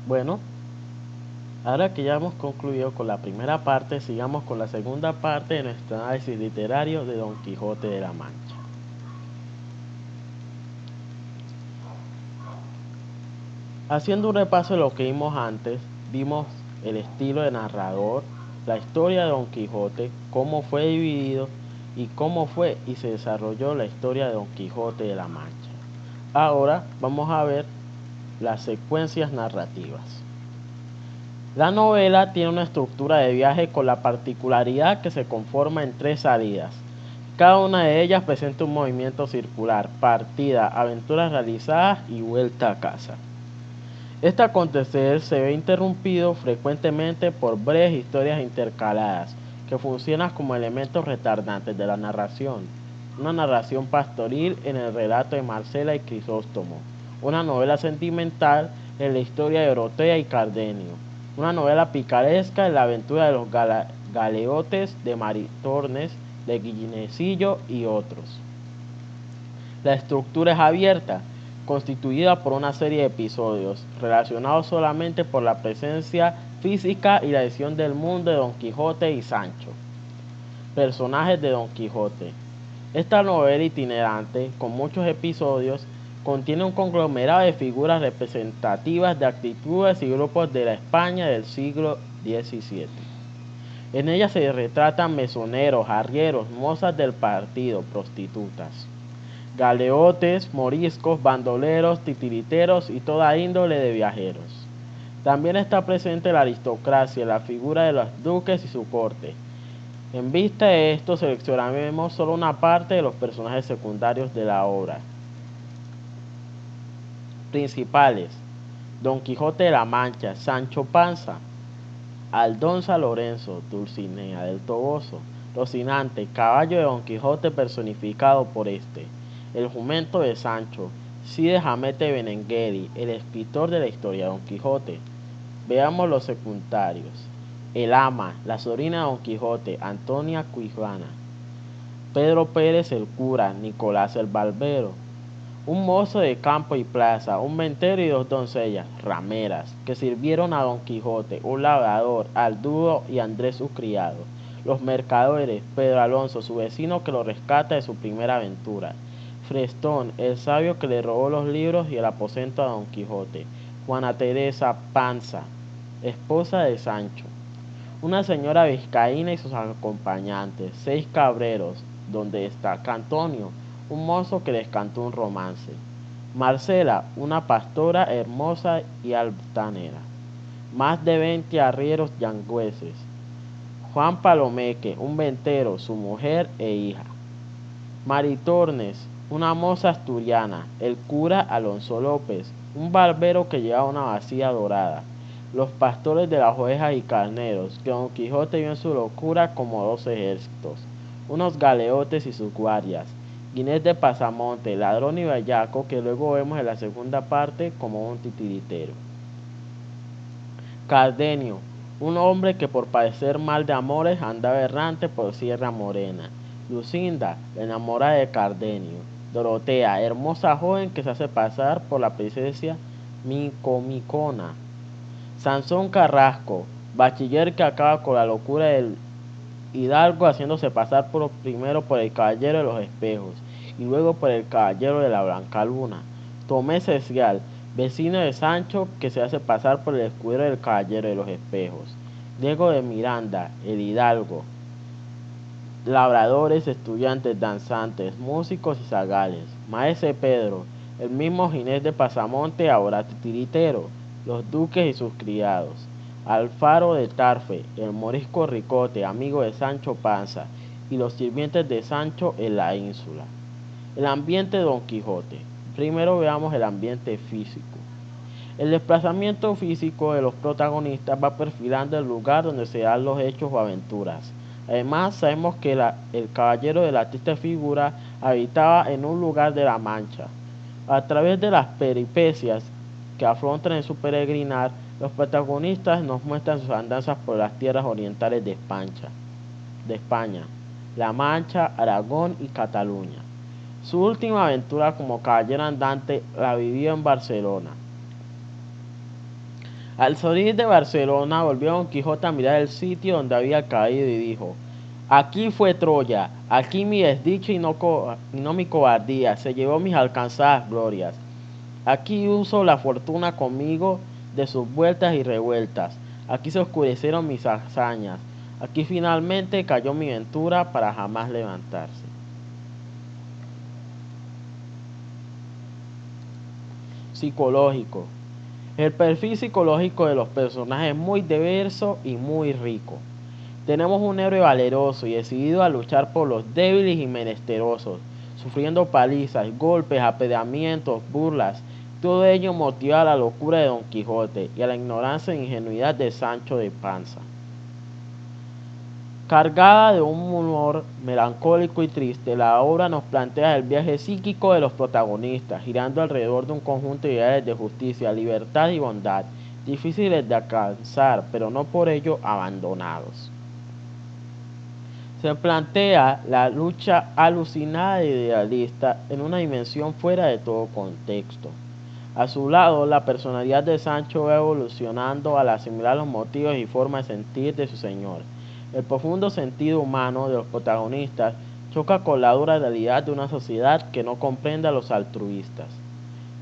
Bueno, ahora que ya hemos concluido con la primera parte, sigamos con la segunda parte de nuestro análisis literario de Don Quijote de la Mancha. Haciendo un repaso de lo que vimos antes, vimos el estilo de narrador, la historia de Don Quijote, cómo fue dividido y cómo fue y se desarrolló la historia de Don Quijote de la Mancha. Ahora vamos a ver las secuencias narrativas. La novela tiene una estructura de viaje con la particularidad que se conforma en 3 salidas. Cada una de ellas presenta un movimiento circular: partida, aventuras realizadas y vuelta a casa. Este acontecer se ve interrumpido frecuentemente por breves historias intercaladas, que funcionan como elementos retardantes de la narración. Una narración pastoril en el relato de Marcela y Crisóstomo, una novela sentimental en la historia de Dorotea y Cardenio, una novela picaresca en la aventura de los galeotes de Maritornes, de Guillenecillo y otros. La estructura es abierta, constituida por una serie de episodios, relacionados solamente por la presencia física y la visión del mundo de Don Quijote y Sancho. Personajes de Don Quijote. Esta novela itinerante, con muchos episodios, contiene un conglomerado de figuras representativas de actitudes y grupos de la España del siglo XVII. En ella se retratan mesoneros, arrieros, mozas del partido, prostitutas, galeotes, moriscos, bandoleros, titiriteros y toda índole de viajeros. También está presente la aristocracia, la figura de los duques y su corte. En vista de esto, seleccionaremos solo una parte de los personajes secundarios de la obra. Principales: Don Quijote de la Mancha, Sancho Panza, Aldonza Lorenzo, Dulcinea del Toboso, Rocinante, caballo de Don Quijote personificado por este, el jumento de Sancho, Cide Hamete Benengeli, el escritor de la historia de Don Quijote. Veamos los secundarios. El ama, la sobrina de Don Quijote, Antonia Quijana. Pedro Pérez el cura, Nicolás el barbero. Un mozo de campo y plaza, un ventero y 2 doncellas, rameras, que sirvieron a Don Quijote, un labrador, Aldudo y Andrés su criado. Los mercaderes, Pedro Alonso, su vecino que lo rescata de su primera aventura. Frestón, el sabio que le robó los libros y el aposento a Don Quijote. Juana Teresa Panza, esposa de Sancho. Una señora vizcaína y sus acompañantes. 6 cabreros, donde destaca Antonio, un mozo que les cantó un romance. Marcela, una pastora hermosa y altanera. Más de 20 arrieros yangüeses. Juan Palomeque, un ventero, su mujer e hija. Maritornes, una moza asturiana. El cura Alonso López, un barbero que lleva una bacía dorada. Los pastores de las ovejas y carneros, que Don Quijote vio en su locura como 2 ejércitos. Unos galeotes y sus guardias. Ginés de Pasamonte, ladrón y bellaco, que luego vemos en la segunda parte como un titiritero. Cardenio, un hombre que por padecer mal de amores andaba errante por Sierra Morena. Lucinda, la enamorada de Cardenio. Dorotea, hermosa joven que se hace pasar por la princesa Micomicona. Sansón Carrasco, bachiller que acaba con la locura del hidalgo haciéndose pasar primero por el caballero de los espejos y luego por el caballero de la blanca luna. Tomé Cecial, vecino de Sancho que se hace pasar por el escudero del caballero de los espejos. Diego de Miranda, el hidalgo. Labradores, estudiantes, danzantes, músicos y zagales. Maese Pedro, el mismo Ginés de Pasamonte, ahora titiritero. Los duques y sus criados. Alfaro de Tarfe, el morisco Ricote, amigo de Sancho Panza, y los sirvientes de Sancho en la ínsula. El ambiente de Don Quijote. Primero veamos el ambiente físico. El desplazamiento físico de los protagonistas va perfilando el lugar donde se dan los hechos o aventuras. Además, sabemos que el caballero de la triste figura habitaba en un lugar de la Mancha. A través de las peripecias que afrontan en su peregrinar, los protagonistas nos muestran sus andanzas por las tierras orientales de España, La Mancha, Aragón y Cataluña. Su última aventura como caballero andante la vivió en Barcelona. Al salir de Barcelona, volvió Don Quijote a mirar el sitio donde había caído y dijo: Aquí fue Troya, aquí mi desdicha y no mi cobardía se llevó mis alcanzadas glorias. Aquí uso la fortuna conmigo de sus vueltas y revueltas. Aquí se oscurecieron mis hazañas. Aquí finalmente cayó mi ventura para jamás levantarse. Psicológico. El perfil psicológico de los personajes es muy diverso y muy rico. Tenemos un héroe valeroso y decidido a luchar por los débiles y menesterosos, sufriendo palizas, golpes, apedreamientos, burlas. Todo ello motiva a la locura de Don Quijote y a la ignorancia e ingenuidad de Sancho de Panza. Cargada de un humor melancólico y triste, la obra nos plantea el viaje psíquico de los protagonistas, girando alrededor de un conjunto de ideales de justicia, libertad y bondad, difíciles de alcanzar, pero no por ello abandonados. Se plantea la lucha alucinada e idealista en una dimensión fuera de todo contexto. A su lado, la personalidad de Sancho va evolucionando al asimilar los motivos y formas de sentir de su señor. El profundo sentido humano de los protagonistas choca con la dura realidad de una sociedad que no comprende a los altruistas.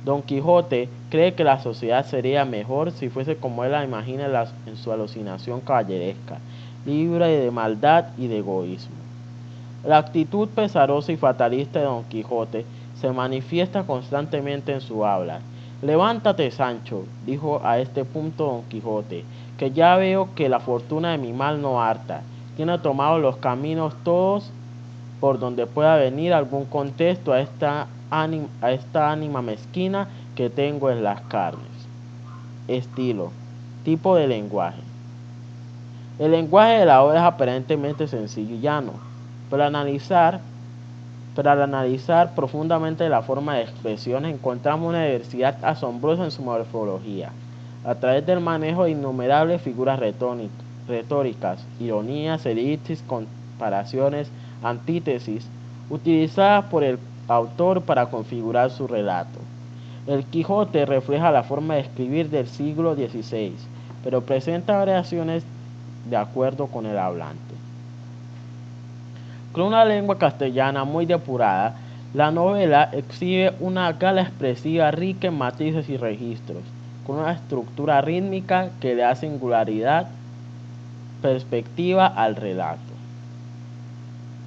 Don Quijote cree que la sociedad sería mejor si fuese como él la imagina en su alucinación caballeresca, libre de maldad y de egoísmo. La actitud pesarosa y fatalista de Don Quijote se manifiesta constantemente en su habla. Levántate, Sancho, dijo a este punto Don Quijote, que ya veo que la fortuna de mi mal no harta. Tiene tomados los caminos todos por donde pueda venir algún contexto a esta ánima mezquina que tengo en las carnes. Estilo. Tipo de lenguaje. El lenguaje de la obra es aparentemente sencillo y llano, pero al analizar profundamente la forma de expresión encontramos una diversidad asombrosa en su morfología. A través del manejo de innumerables figuras retóricas, ironías, elipsis, comparaciones, antítesis, utilizadas por el autor para configurar su relato. El Quijote refleja la forma de escribir del siglo XVI, pero presenta variaciones de acuerdo con el hablante. Con una lengua castellana muy depurada, la novela exhibe una gala expresiva rica en matices y registros, con una estructura rítmica que le da singularidad, perspectiva al relato.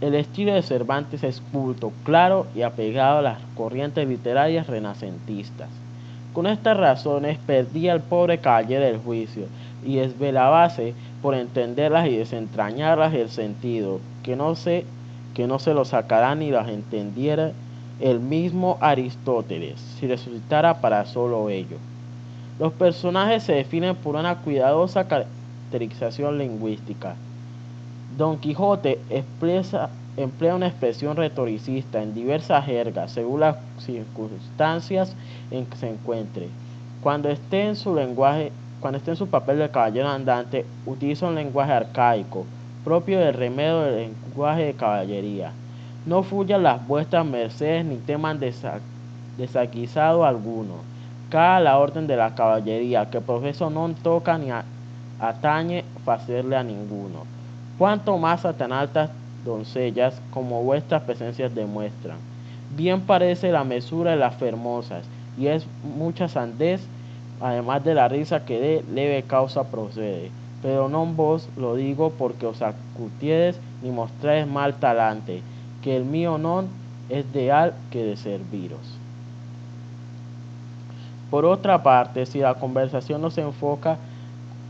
El estilo de Cervantes es culto, claro y apegado a las corrientes literarias renacentistas. Con estas razones perdía el pobre caballero el juicio y desvelábase por entenderlas y desentrañarlas el sentido, que no se lo sacará ni las entendiera el mismo Aristóteles, si resucitara para solo ello. Los personajes se definen por una cuidadosa caracterización lingüística. Don Quijote emplea una expresión retoricista en diversas jergas, según las circunstancias en que se encuentre. Cuando esté en su papel de caballero andante, utiliza un lenguaje arcaico, propio del remedio del lenguaje de caballería. No fuyan las vuestras mercedes ni teman desaguisado alguno. Cada la orden de la caballería, que profeso no toca ni atañe facerle a ninguno. Cuanto más a tan altas doncellas como vuestras presencias demuestran. Bien parece la mesura de las fermosas, y es mucha sandez, además de la risa que de leve causa procede. Pero no vos lo digo porque os acutiedes ni mostráis mal talante, que el mío non es de al que de serviros. Por otra parte, si la conversación no se enfoca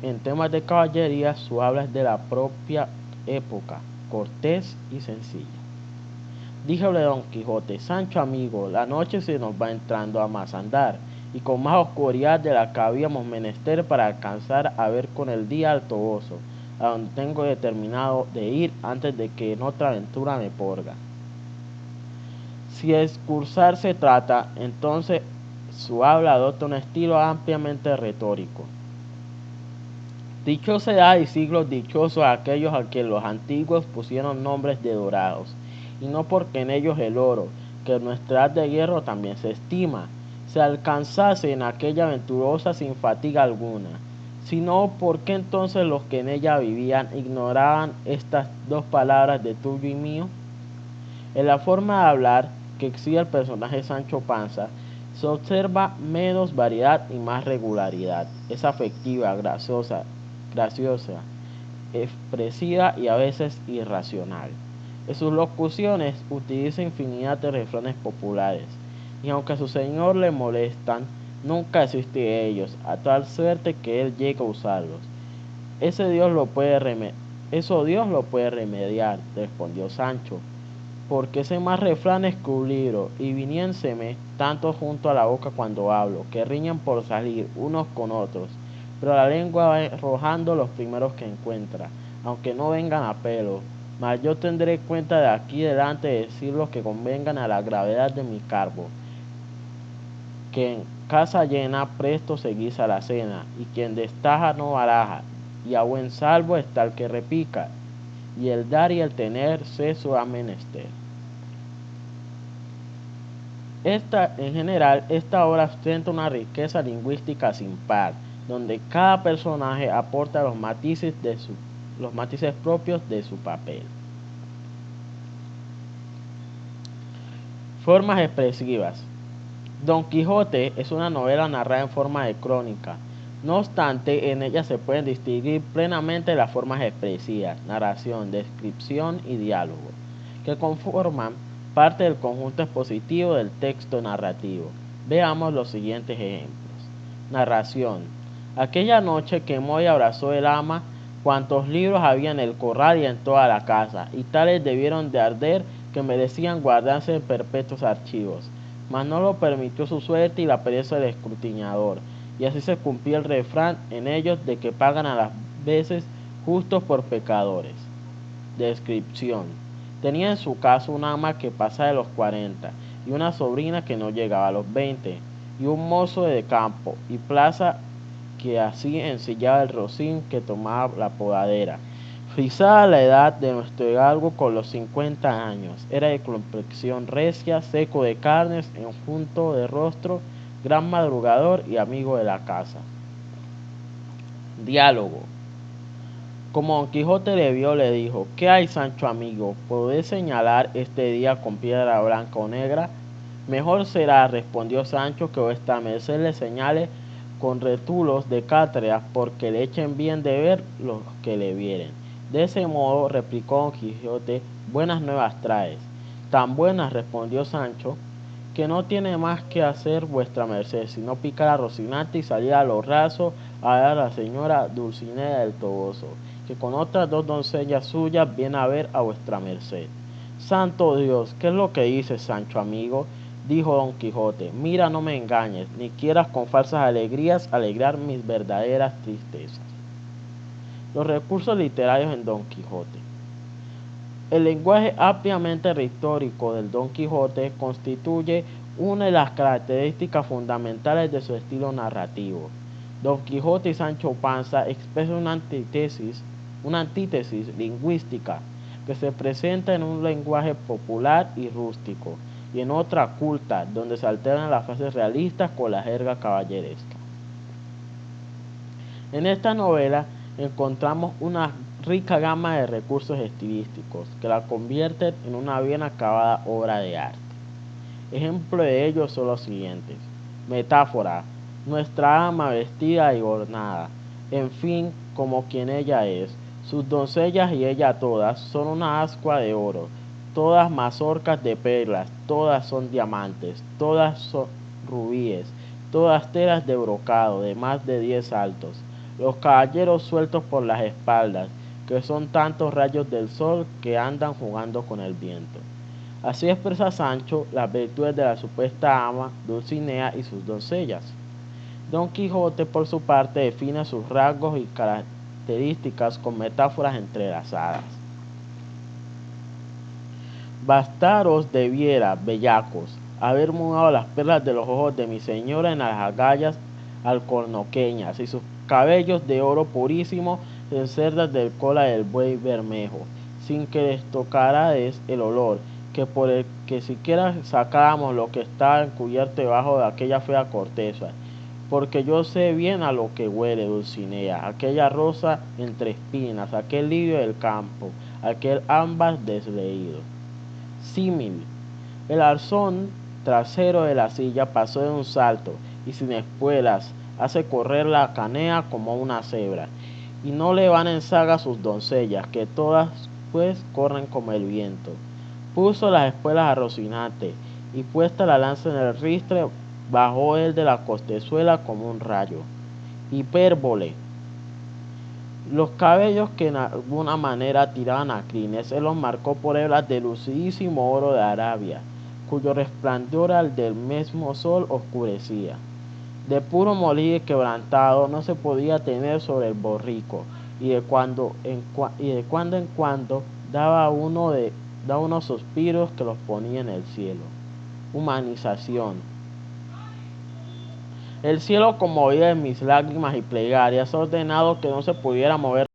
en temas de caballería, su habla es de la propia época, cortés y sencilla. Díjole Don Quijote: Sancho amigo, la noche se nos va entrando a más andar, y con más oscuridad de la que habíamos menester para alcanzar a ver con el día al Toboso, a donde tengo determinado de ir antes de que en otra aventura me porga. Si de excursar se trata, entonces su habla adopta un estilo ampliamente retórico. Dichosa edad y siglos dichosos aquellos a quienes los antiguos pusieron nombres de dorados, y no porque en ellos el oro, que en nuestra edad de hierro también se estima, se alcanzase en aquella venturosa sin fatiga alguna, sino ¿por qué entonces los que en ella vivían ignoraban estas dos palabras de tuyo y mío? En la forma de hablar que exhibe el personaje Sancho Panza, se observa menos variedad y más regularidad. Es afectiva, graciosa, expresiva y a veces irracional. En sus locuciones utiliza infinidad de refranes populares, y aunque a su señor le molestan, nunca desiste de ellos, a tal suerte que él llega a usarlos. Eso Dios lo puede remediar, respondió Sancho, porque sé más refranes que un libro, y viniénseme tanto junto a la boca cuando hablo, que riñen por salir unos con otros, pero la lengua va arrojando los primeros que encuentra, aunque no vengan a pelo. Mas yo tendré cuenta de aquí delante de decir los que convengan a la gravedad de mi cargo, que en casa llena presto se guisa la cena, y quien destaja no baraja, y a buen salvo está el que repica, y el dar y el tener ceso ha menester. En general, esta obra ostenta una riqueza lingüística sin par, donde cada personaje aporta los matices propios de su papel. Formas expresivas. Don Quijote es una novela narrada en forma de crónica. No obstante, en ella se pueden distinguir plenamente las formas expresivas, narración, descripción y diálogo, que conforman parte del conjunto expositivo del texto narrativo. Veamos los siguientes ejemplos. Narración. Aquella noche quemó y abrazó el ama cuantos libros había en el corral y en toda la casa, y tales debieron de arder que merecían guardarse en perpetuos archivos. Mas no lo permitió su suerte y la pereza del escrutinador, y así se cumplió el refrán en ellos de que pagan a las veces justos por pecadores. Descripción. Tenía en su casa un ama que pasaba de los 40, y una sobrina que no llegaba a los 20, y un mozo de campo y plaza que así ensillaba el rocín que tomaba la podadera. Frisada la edad de nuestro hidalgo con los 50 años, era de complexión recia, seco de carnes, enjunto de rostro, gran madrugador y amigo de la casa. Diálogo. Como Don Quijote le vio, le dijo: ¿Qué hay, Sancho amigo? ¿Podés señalar este día con piedra blanca o negra? Mejor será, respondió Sancho, que vuestra merced le señale con rétulos de cátedra, porque le echen bien de ver los que le vieren. De ese modo, replicó Don Quijote, buenas nuevas traes. Tan buenas, respondió Sancho, que no tiene más que hacer vuestra merced, sino picar a Rocinante y salir a lo raso a ver a la señora Dulcinea del Toboso, que con otras dos doncellas suyas viene a ver a vuestra merced. Santo Dios, ¿qué es lo que dices, Sancho amigo? Dijo Don Quijote. Mira, no me engañes, ni quieras con falsas alegrías alegrar mis verdaderas tristezas. Los recursos literarios en Don Quijote. El lenguaje ampliamente retórico del Don Quijote constituye una de las características fundamentales de su estilo narrativo. Don Quijote y Sancho Panza expresan una antítesis lingüística que se presenta en un lenguaje popular y rústico, y en otra culta, donde se alternan las frases realistas con la jerga caballeresca. En esta novela encontramos una rica gama de recursos estilísticos que la convierten en una bien acabada obra de arte. Ejemplo de ello son los siguientes. Metáfora. Nuestra ama vestida y ornada, en fin, como quien ella es. Sus doncellas y ella todas son una ascua de oro, todas mazorcas de perlas, todas son diamantes, todas son rubíes, todas telas de brocado de más de 10 altos. Los caballeros sueltos por las espaldas, que son tantos rayos del sol que andan jugando con el viento. Así expresa Sancho las virtudes de la supuesta ama Dulcinea y sus doncellas. Don Quijote, por su parte, define sus rasgos y características con metáforas entrelazadas. Bastaros debiera, bellacos, haber mudado las perlas de los ojos de mi señora en las agallas alcornoqueñas y sus cabellos de oro purísimo en cerdas del cola del buey bermejo, sin que les tocarades el olor, que por el que siquiera sacáramos lo que estaba encubierto debajo de aquella fea corteza, porque yo sé bien a lo que huele Dulcinea, aquella rosa entre espinas, aquel lirio del campo, aquel ámbar desleído. Símil. El arzón trasero de la silla pasó de un salto y sin espuelas hace correr la canea como una cebra, y no le van en saga sus doncellas, que todas pues corren como el viento. Puso las espuelas a Rocinante, y puesta la lanza en el ristre, bajó él de la costezuela como un rayo. Hipérbole. Los cabellos que en alguna manera tiraban a crines, él los marcó por hebras de lucidísimo oro de Arabia, cuyo resplandor al del mismo sol oscurecía. De puro morir quebrantado no se podía tener sobre el borrico, y de cuando en cuando daba unos suspiros que los ponía en el cielo. Humanización. El cielo, conmovido en mis lágrimas y plegarias, ha ordenado que no se pudiera mover